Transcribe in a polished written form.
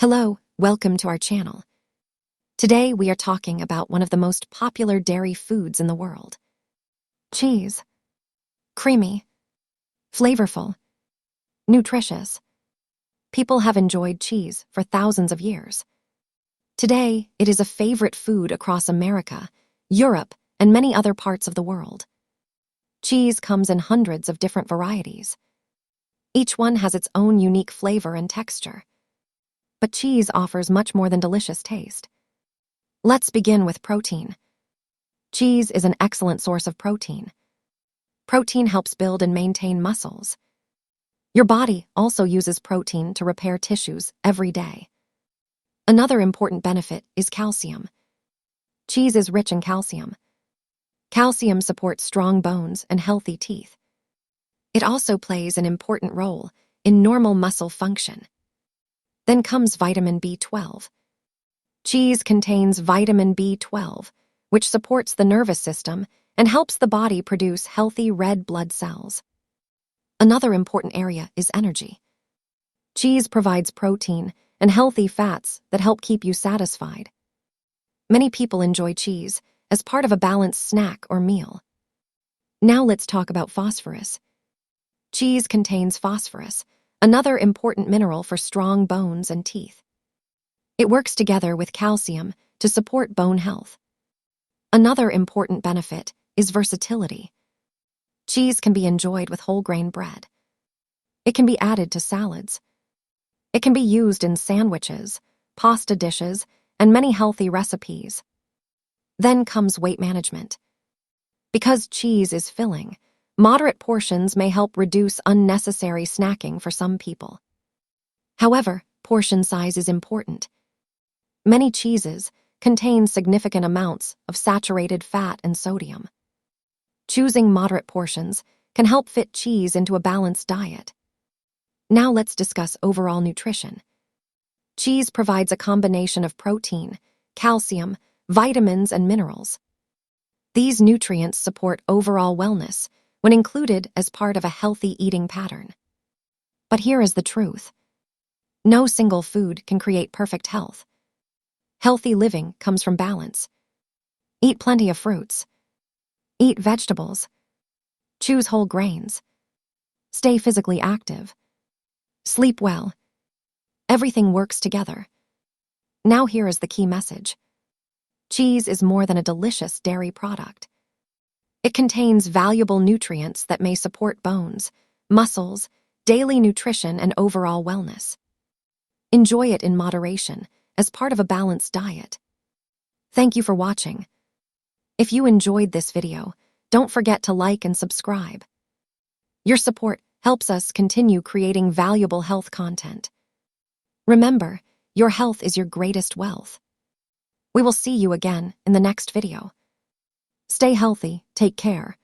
Hello, welcome to our channel. Today we are talking about one of the most popular dairy foods in the world. Cheese. Creamy, flavorful, nutritious. People have enjoyed cheese for thousands of years. Today, it is a favorite food across America, Europe, and many other parts of the world. Cheese comes in hundreds of different varieties. Each one has its own unique flavor and texture. But cheese offers much more than delicious taste. Let's begin with protein. Cheese is an excellent source of protein. Protein helps build and maintain muscles. Your body also uses protein to repair tissues every day. Another important benefit is calcium. Cheese is rich in calcium. Calcium supports strong bones and healthy teeth. It also plays an important role in normal muscle function. Then comes vitamin B12. Cheese contains vitamin B12, which supports the nervous system and helps the body produce healthy red blood cells. Another important area is energy. Cheese provides protein and healthy fats that help keep you satisfied. Many people enjoy cheese as part of a balanced snack or meal. Now let's talk about phosphorus. Cheese contains phosphorus, another important mineral for strong bones and teeth. It works together with calcium to support bone health. Another important benefit is versatility. Cheese can be enjoyed with whole grain bread. It can be added to salads. It can be used in sandwiches, pasta dishes, and many healthy recipes. Then comes weight management. Because cheese is filling, moderate portions may help reduce unnecessary snacking for some people. However, portion size is important. Many cheeses contain significant amounts of saturated fat and sodium. Choosing moderate portions can help fit cheese into a balanced diet. Now let's discuss overall nutrition. Cheese provides a combination of protein, calcium, vitamins, and minerals. These nutrients support overall wellness when included as part of a healthy eating pattern. But here is the truth. No single food can create perfect health. Healthy living comes from balance. Eat plenty of fruits. Eat vegetables. Choose whole grains. Stay physically active. Sleep well. Everything works together. Now here is the key message. Cheese is more than a delicious dairy product. It contains valuable nutrients that may support bones, muscles, daily nutrition, and overall wellness. Enjoy it in moderation as part of a balanced diet. Thank you for watching. If you enjoyed this video, don't forget to like and subscribe. Your support helps us continue creating valuable health content. Remember, your health is your greatest wealth. We will see you again in the next video. Stay healthy, take care,